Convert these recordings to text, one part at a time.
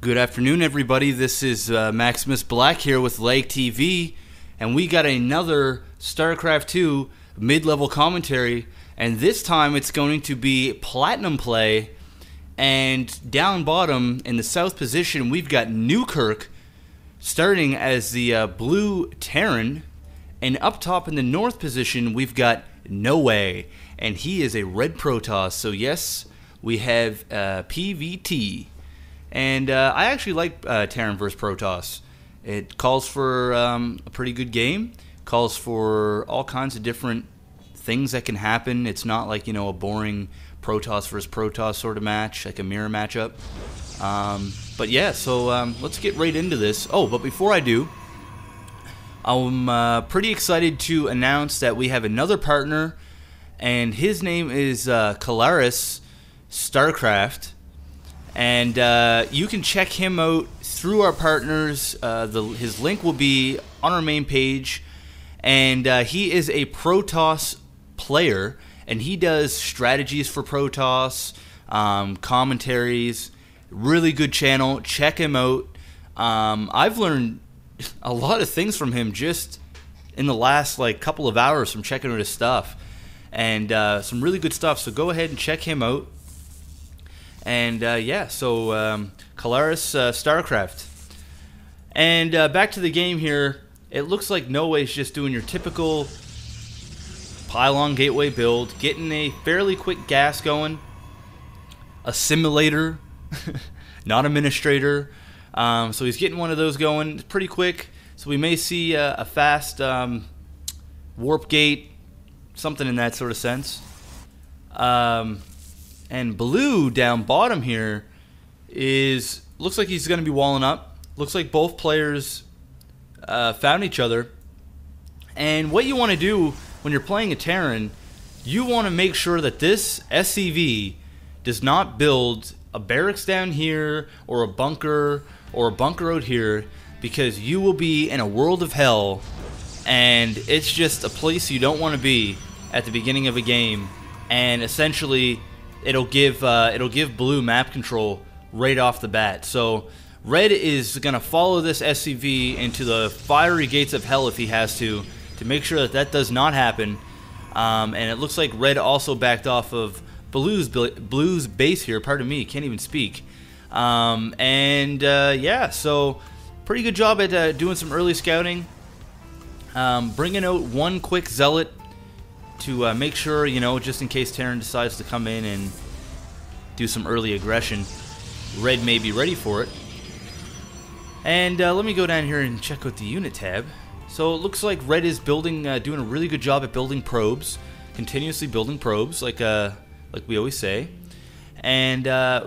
Good afternoon, everybody. This is Maximus Black here with LAGTV, and we got another Starcraft 2 mid-level commentary, and this time it's going to be Platinum play, and down bottom in the south position we've got Newkirk starting as the blue Terran, and up top in the north position we've got Nowei, and he is a red Protoss, so yes, we have PvT. And I actually like Terran vs. Protoss. It calls for a pretty good game. Calls for all kinds of different things that can happen. It's not like, you know, a boring Protoss vs. Protoss sort of match, like a mirror matchup. But yeah, so let's get right into this. Oh, but before I do, I'm pretty excited to announce that we have another partner, and his name is Kalaris Starcraft. And you can check him out through our partners. His link will be on our main page. And he is a Protoss player, and he does strategies for Protoss, commentaries. Really good channel. Check him out. I've learned a lot of things from him just in the last couple of hours from checking out his stuff. And some really good stuff. So go ahead and check him out. And yeah, so Kalaris Starcraft. And back to the game here. It looks like Nowei's just doing your typical pylon gateway build, getting a fairly quick gas going. Assimilator, not administrator. So he's getting one of those going pretty quick. So we may see a fast warp gate, something in that sort of sense. And blue down bottom here looks like he's going to be walling up. Looks like both players found each other. And what you want to do when you're playing a Terran, you want to make sure that this SCV does not build a barracks down here or a bunker out here, because you will be in a world of hell, and it's just a place you don't want to be at the beginning of a game. And essentially it'll give blue map control right off the bat. So red is going to follow this SCV into the fiery gates of hell if he has to make sure that that does not happen. And it looks like red also backed off of blue's base here. Pardon me, can't even speak. Yeah, so pretty good job at doing some early scouting. Bringing out one quick zealot to make sure, you know, just in case Terran decides to come in and do some early aggression, red may be ready for it. And let me go down here and check out the unit tab. So it looks like red is building, doing a really good job at building probes, continuously building probes, like we always say. And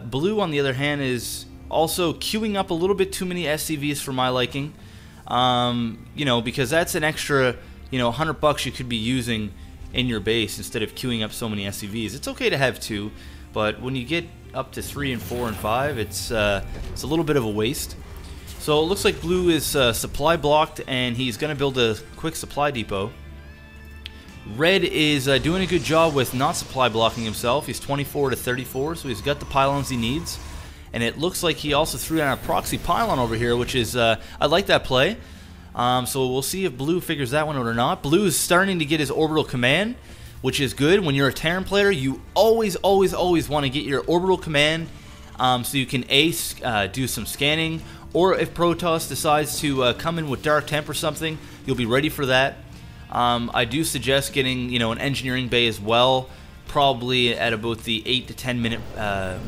blue, on the other hand, is also queuing up a little bit too many SCVs for my liking. You know, because that's an extra, you know, $100 you could be using in your base instead of queuing up so many SCVs. It's okay to have 2, but when you get up to 3 and 4 and 5, it's a little bit of a waste. So it looks like blue is supply blocked, and he's going to build a quick supply depot. Red is doing a good job with not supply blocking himself. He's 24 to 34, so he's got the pylons he needs. And it looks like he also threw down a proxy pylon over here, which is, I like that play. So we'll see if blue figures that one out or not. Blue is starting to get his orbital command, which is good. When you're a Terran player, you always want to get your orbital command, so you can do some scanning, or if Protoss decides to come in with Dark Temp or something, you'll be ready for that. I do suggest getting, you know, an engineering bay as well, probably at about the 8 to 10 minute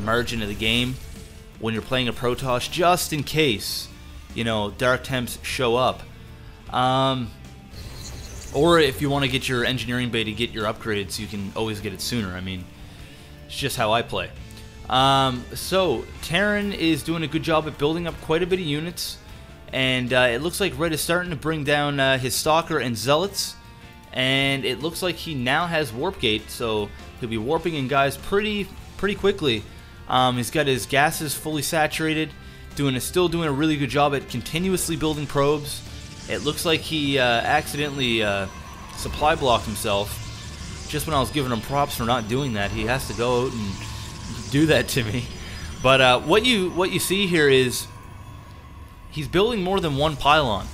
margin of the game when you're playing a Protoss, just in case, you know, Dark Temps show up. Or if you want to get your engineering bay to get your upgrades, you can always get it sooner. I mean, it's just how I play. So Terran is doing a good job at building up quite a bit of units, and it looks like red is starting to bring down his stalker and zealots, and it looks like he now has warp gate, so he'll be warping in guys pretty quickly. He's got his gases fully saturated, still doing a really good job at continuously building probes. It looks like he accidentally supply blocked himself just when I was giving him props for not doing that. He has to go out and do that to me. But what you see here is he's building more than one pylon.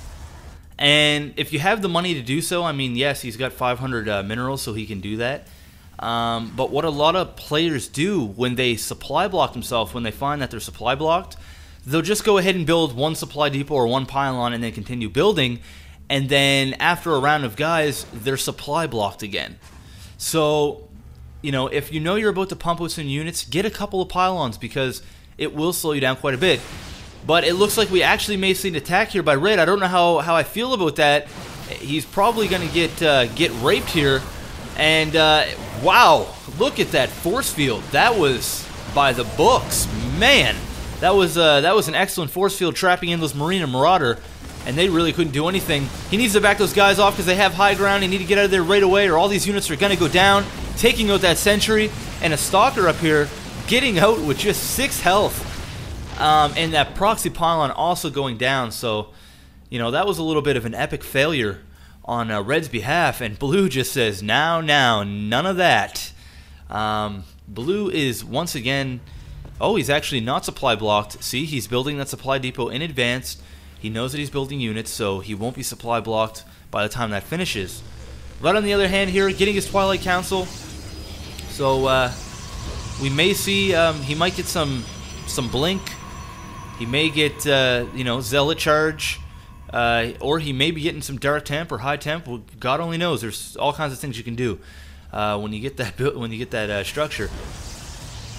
And if you have the money to do so, I mean, yes, he's got 500 minerals, so he can do that. But what a lot of players do when they supply block themselves, when they find that they're supply blocked, they'll just go ahead and build one supply depot or one pylon and then continue building. And then after a round of guys, they're supply blocked again. So, you know, if you know you're about to pump with some units, get a couple of pylons because it will slow you down quite a bit. But it looks like we actually may see an attack here by Red. I don't know how I feel about that. He's probably going to get raped here. And, wow, look at that force field. That was by the books. Man, that was an excellent force field trapping in those Marine and Marauder. And they really couldn't do anything. He needs to back those guys off because they have high ground. They need to get out of there right away or all these units are going to go down. Taking out that sentry. And a Stalker up here getting out with just 6 health. And that proxy pylon also going down, so, you know, that was a little bit of an epic failure on Red's behalf, and Blue just says, now, none of that. Blue is, once again, oh, he's actually not supply blocked. See, he's building that supply depot in advance. He knows that he's building units, so he won't be supply blocked by the time that finishes. Red, on the other hand here, getting his Twilight Council, so we may see, he might get some blink. He may get, you know, Zealot Charge, or he may be getting some Dark Temp or High Temp. Well, God only knows. There's all kinds of things you can do when you get that structure.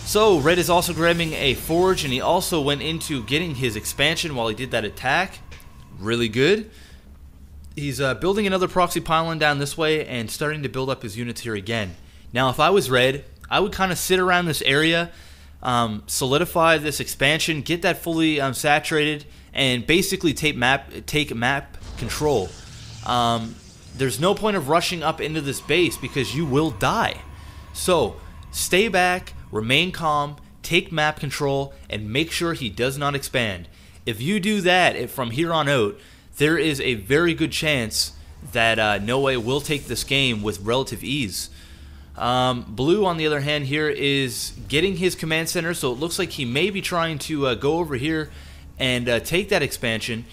So Red is also grabbing a Forge, and he also went into getting his expansion while he did that attack. Really good. He's building another proxy pylon down this way and starting to build up his units here again. Now, if I was Red, I would kind of sit around this area. Solidify this expansion, get that fully saturated, and basically take map control. There's no point of rushing up into this base because you will die. So stay back, remain calm, take map control, and make sure he does not expand. If you do that from here on out, there is a very good chance that Nowei will take this game with relative ease. Blue, on the other hand, here is getting his command center, so it looks like he may be trying to go over here and take that expansion.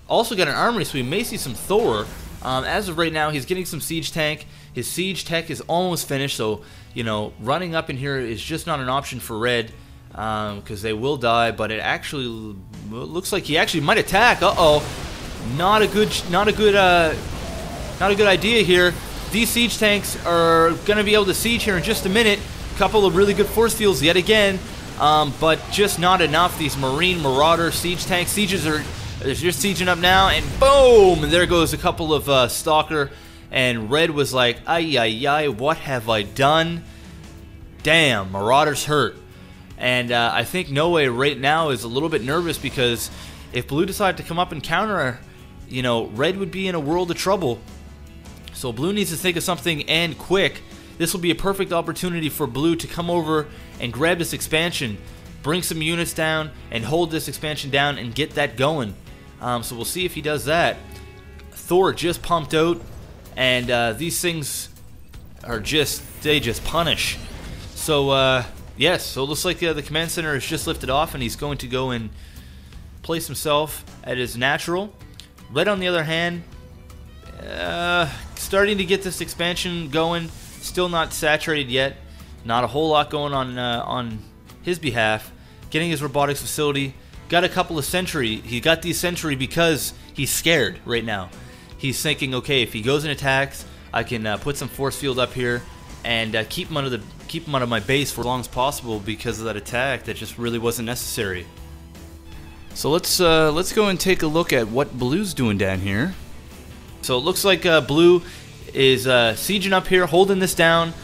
Also got an armory, so we may see some Thor. As of right now, he's getting some siege tank. His siege tech is almost finished, so, you know, running up in here is just not an option for Red because they will die. But it actually looks like he actually might attack. Not a good idea here. These siege tanks are going to be able to siege here in just a minute. A couple of really good force fields yet again, but just not enough. These Marine Marauder siege tanks. Sieges are just sieging up now, and boom! And there goes a couple of Stalker. And Red was like, ay, what have I done? Damn, Marauder's hurt. And I think Nowei right now is a little bit nervous because if Blue decided to come up and counter, you know, Red would be in a world of trouble. So Blue needs to think of something, and quick. This will be a perfect opportunity for Blue to come over and grab this expansion, bring some units down, and hold this expansion down and get that going. So we'll see if he does that. Thor just pumped out, and these things are they just punish. So yes, so it looks like the command center is just lifted off, and he's going to go and place himself at his natural. Red, on the other hand, starting to get this expansion going, still not saturated yet. Not a whole lot going on his behalf. Getting his robotics facility, got a couple of sentry. He got these sentry because he's scared right now. He's thinking, okay, if he goes and attacks, I can put some force field up here and keep him out of my base for as long as possible because of that attack that just really wasn't necessary. So let's go and take a look at what Blue's doing down here. So it looks like Blue is sieging up here, holding this down,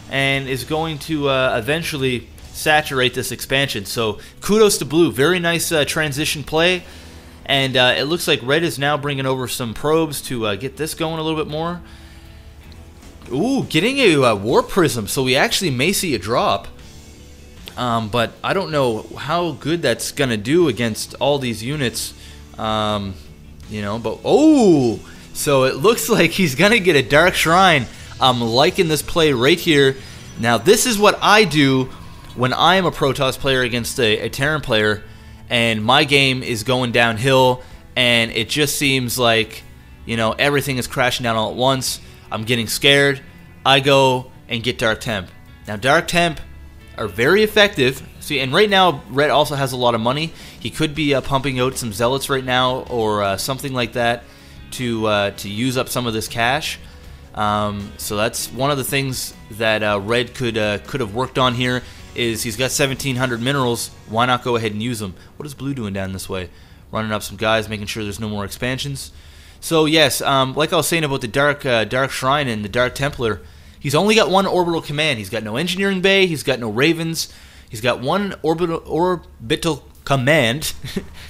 and is going to eventually saturate this expansion. So kudos to Blue. Very nice transition play. And it looks like Red is now bringing over some probes to get this going a little bit more. Ooh, getting a War Prism. So we actually may see a drop. But I don't know how good that's going to do against all these units. You know, but oh! So it looks like he's going to get a Dark Shrine. I'm liking this play right here. Now, this is what I do when I am a Protoss player against a Terran player, and my game is going downhill, and it just seems like, you know, everything is crashing down all at once. I'm getting scared. I go and get Dark Temp. Now, Dark Temp are very effective. See, and right now, Red also has a lot of money. He could be pumping out some Zealots right now, or something like that, to use up some of this cash. So that's one of the things that Red could have worked on here. Is he's got 1,700 minerals. Why not go ahead and use them? What is Blue doing down this way? Running up some guys, making sure there's no more expansions. So yes, like I was saying about the Dark Shrine and the Dark Templar, he's only got one orbital command. He's got no engineering bay. He's got no ravens. He's got one orbital command,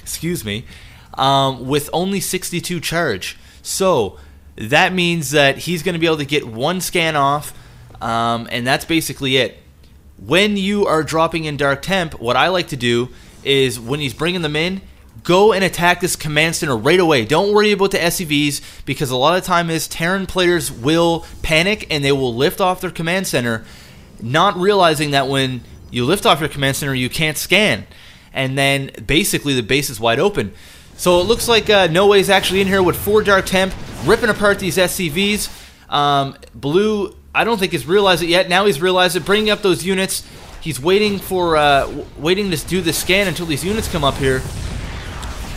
excuse me, with only 62 charge. So that means that he's going to be able to get one scan off, and that's basically it. When you are dropping in Dark Temp, what I like to do is when he's bringing them in, go and attack this command center right away. Don't worry about the SCVs, because a lot of the time is Terran players will panic and they will lift off their command center, not realizing that when you lift off your command center, you can't scan. And then basically the base is wide open. So it looks like Nowei's actually in here with 4 Dark Temp, ripping apart these SCVs. Blue, I don't think he's realized it yet. Now he's realized it, bringing up those units. He's waiting for waiting to do the scan until these units come up here.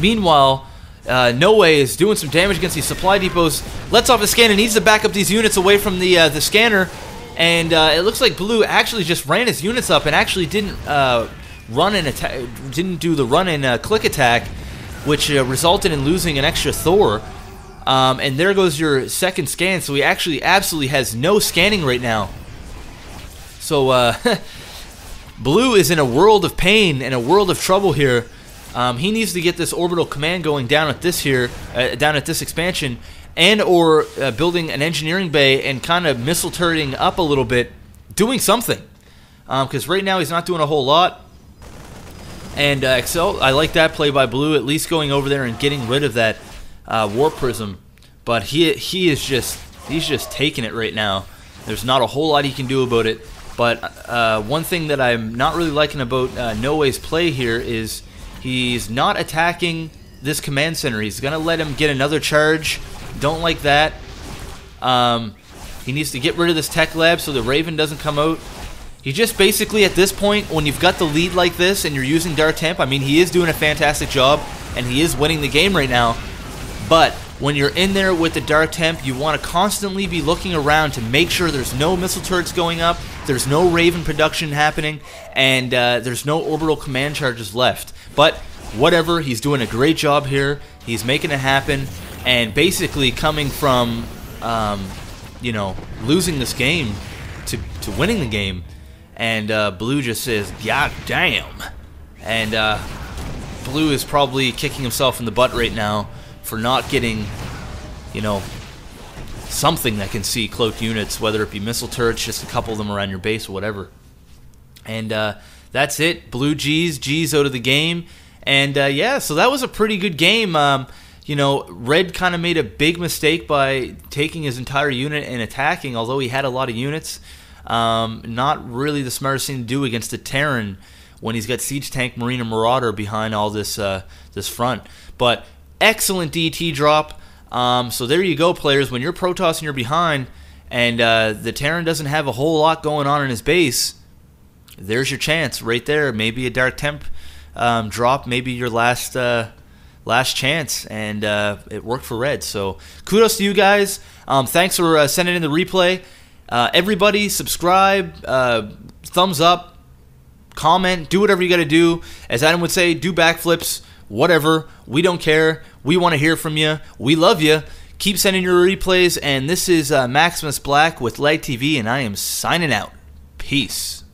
Meanwhile, Nowei is doing some damage against these supply depots. Lets off the scan and needs to back up these units away from the scanner. And it looks like Blue actually just ran his units up and actually didn't run and attack, didn't do the run and click attack, which resulted in losing an extra Thor. And there goes your second scan. So he actually absolutely has no scanning right now. So Blue is in a world of pain and a world of trouble here. He needs to get this orbital command going down at this here, down at this expansion, and or building an engineering bay and kind of missile turreting up a little bit, doing something. Because right now he's not doing a whole lot. And Excel, I like that play by Blue, at least going over there and getting rid of that warp prism. But he's just taking it right now. There's not a whole lot he can do about it. But one thing that I'm not really liking about Nowei's play here is he's not attacking this command center. He's going to let him get another charge. Don't like that. He needs to get rid of this tech lab so the Raven doesn't come out. He just basically, at this point, when you've got the lead like this and you're using Dark Temp, I mean, he is doing a fantastic job and he is winning the game right now. But when you're in there with the Dark Temp, you want to constantly be looking around to make sure there's no missile turrets going up, there's no Raven production happening, and there's no orbital command charges left. But whatever, he's doing a great job here. He's making it happen, and basically coming from, you know, losing this game to winning the game. And Blue just says, "God damn!" And Blue is probably kicking himself in the butt right now for not getting, you know, something that can see cloaked units, whether it be missile turrets, just a couple of them around your base or whatever. And that's it. Blue G's out of the game. And yeah, so that was a pretty good game. You know, Red kind of made a big mistake by taking his entire unit and attacking, although he had a lot of units. Not really the smartest thing to do against a Terran when he's got Siege Tank, Marine, and Marauder behind all this this front. But excellent DT drop. So there you go, players. When you're Protoss and you're behind, and the Terran doesn't have a whole lot going on in his base, there's your chance right there. Maybe a Dark Temp drop, maybe your last chance, and it worked for Red. So kudos to you guys. Thanks for sending in the replay. Everybody subscribe, thumbs up, comment, do whatever you got to do. As Adam would say, do backflips, whatever. We don't care. We want to hear from you. We love you. Keep sending your replays. And this is Maximus Black with LAGTV, and I am signing out. Peace.